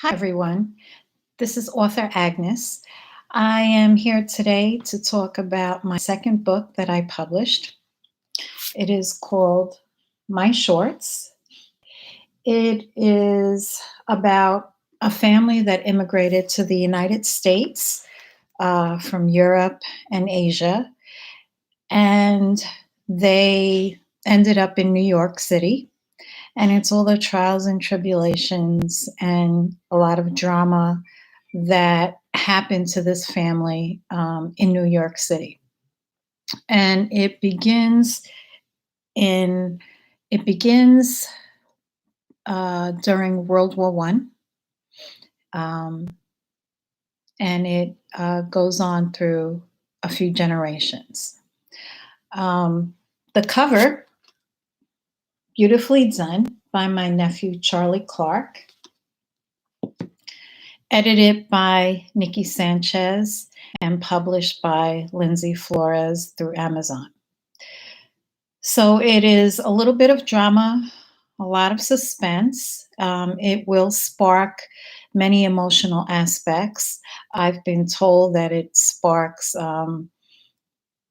Hi, everyone. This is author Agnes. I am here today to talk about my second book that I published. It is called My Shorts. It is about a family that immigrated to the United States from Europe and Asia, and they ended up in New York City. And it's all the trials and tribulations and a lot of drama that happened to this family in New York City. And in it begins during World War One, um, and it goes on through a few generations. The cover, beautifully done by my nephew Charlie Clark, edited by Nikki Sanchez, and published by Lindsay Flores through Amazon. So it is a little bit of drama, a lot of suspense. It will spark many emotional aspects. I've been told that it sparks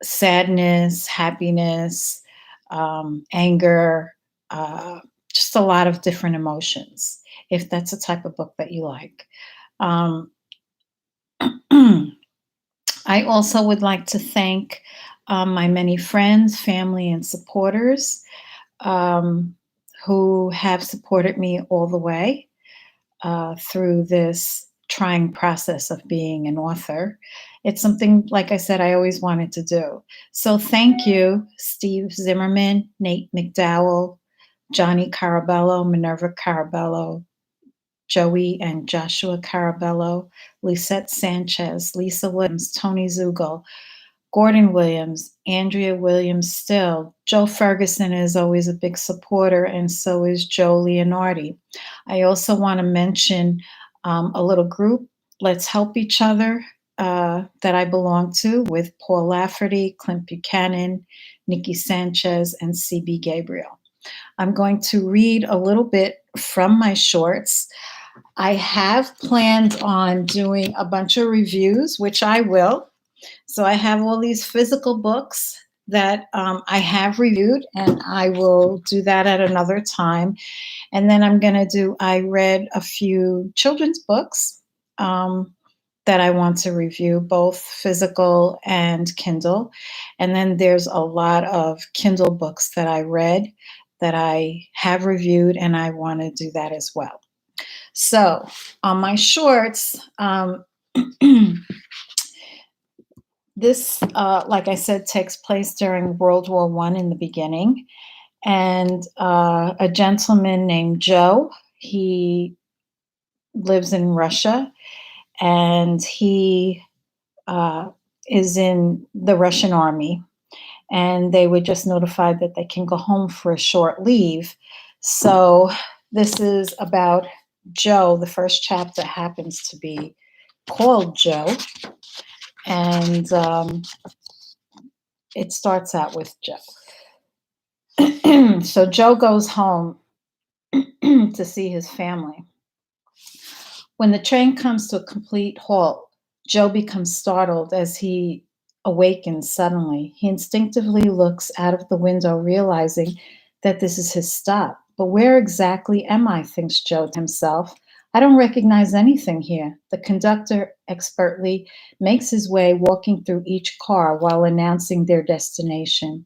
sadness, happiness, anger, just a lot of different emotions, if that's a type of book that you like. Um, I also would like to thank my many friends, family, and supporters um, who have supported me all the way through this trying process of being an author. It's something, like I said, I always wanted to do. So thank you, Steve Zimmerman, Nate McDowell, Johnny Carabello, Minerva Carabello, Joey and Joshua Carabello, Lisette Sanchez, Lisa Williams, Tony Zugal, Gordon Williams, Andrea Williams Still. Joe Ferguson is always a big supporter, and so is Joe Leonardi. I also want to mention a little group, Let's Help Each Other, that I belong to, with Paul Lafferty, Clint Buchanan, Nikki Sanchez, and CB Gabriel. I'm going to read a little bit from my shorts. I have planned on doing a bunch of reviews, which I will. So I have all these physical books that I have reviewed, and I will do that at another time. And then I read a few children's books that I want to review, both physical and Kindle. And then there's a lot of Kindle books that I read that I have reviewed, and I want to do that as well. So on my shorts, this, like I said, takes place during World War One in the beginning, and a gentleman named Joe, he lives in Russia, and he is in the Russian army, and they were just notified that they can go home for a short leave. So this is about Joe. The first chapter happens to be called Joe, and it starts out with Joe. So Joe goes home to see his family. When the train comes to a complete halt, Joe becomes startled as he awakens suddenly. He instinctively looks out of the window, realizing that this is his stop. But where exactly am I, thinks Joe to himself. I don't recognize anything here. The conductor expertly makes his way, walking through each car while announcing their destination.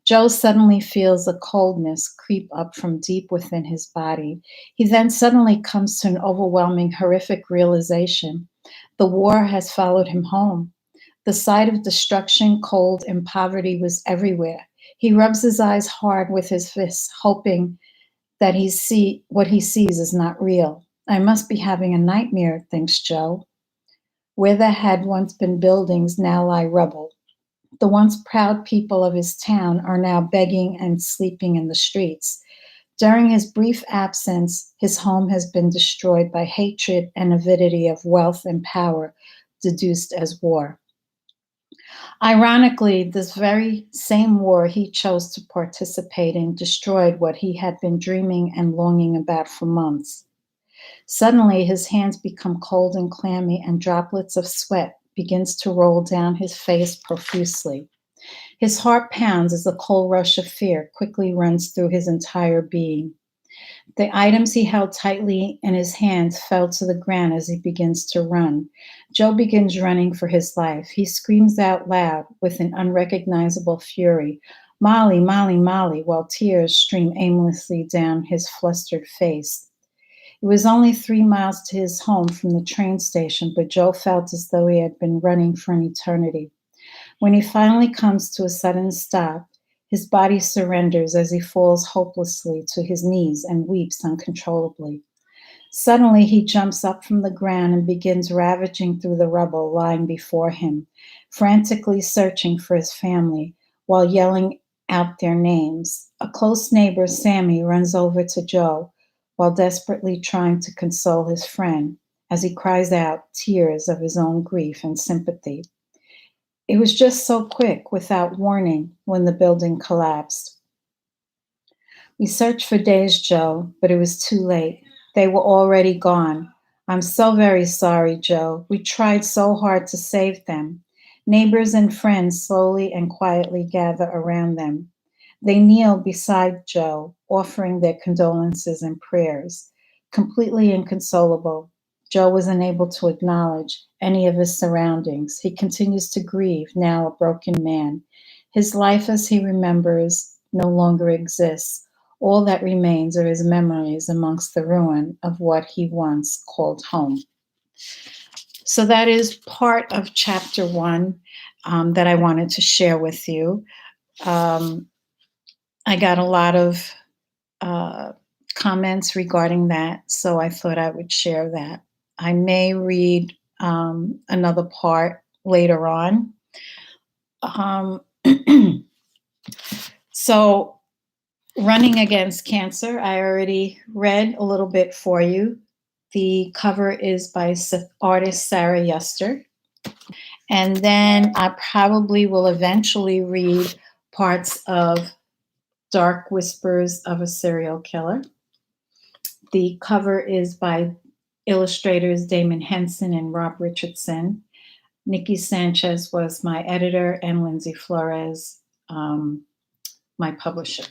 Joe suddenly feels a coldness creep up from deep within his body. He then suddenly comes to an overwhelming, horrific realization. The war has followed him home. The sight of destruction, cold, and poverty was everywhere. He rubs his eyes hard with his fists, hoping that what he sees is not real. I must be having a nightmare, thinks Joe. Where there had once been buildings, now lie rubble. The once proud people of his town are now begging and sleeping in the streets. During his brief absence, his home has been destroyed by hatred and avidity of wealth and power, deduced as war. Ironically, this very same war he chose to participate in destroyed what he had been dreaming and longing about for months. Suddenly, his hands become cold and clammy, and droplets of sweat begins to roll down his face profusely. His heart pounds as the cold rush of fear quickly runs through his entire being. The items he held tightly in his hands fell to the ground as he begins to run. Joe begins running for his life. He screams out loud with an unrecognizable fury, "Molly, Molly, Molly," while tears stream aimlessly down his flustered face. It was only 3 miles to his home from the train station, but Joe felt as though he had been running for an eternity. When he finally comes to a sudden stop, his body surrenders as he falls hopelessly to his knees and weeps uncontrollably. Suddenly, he jumps up from the ground and begins ravaging through the rubble lying before him, frantically searching for his family while yelling out their names. A close neighbor, Sammy, runs over to Joe while desperately trying to console his friend as he cries out tears of his own grief and sympathy. It was just so quick, without warning, when the building collapsed. We searched for days, Joe, but it was too late. They were already gone. I'm so very sorry, Joe. We tried so hard to save them. Neighbors and friends slowly and quietly gather around them. They kneel beside Joe, offering their condolences and prayers. Completely inconsolable, Joe was unable to acknowledge any of his surroundings. He continues to grieve, now a broken man. His life as he remembers no longer exists. All that remains are his memories amongst the ruin of what he once called home. So that is part of chapter 1 that I wanted to share with you. I got a lot of comments regarding that, so I thought I would share that. I may read another part later on. So, Running Against Cancer, I already read a little bit for you. The cover is by artist Sarah Yuster. And then I probably will eventually read parts of Dark Whispers of a Serial Killer. The cover is by illustrators Damon Henson and Rob Richardson. Nikki Sanchez was my editor, and Lindsay Flores, my publisher.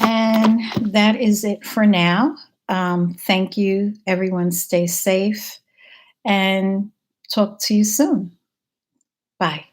And that is it for now. Thank you, everyone. Stay safe and talk to you soon. Bye.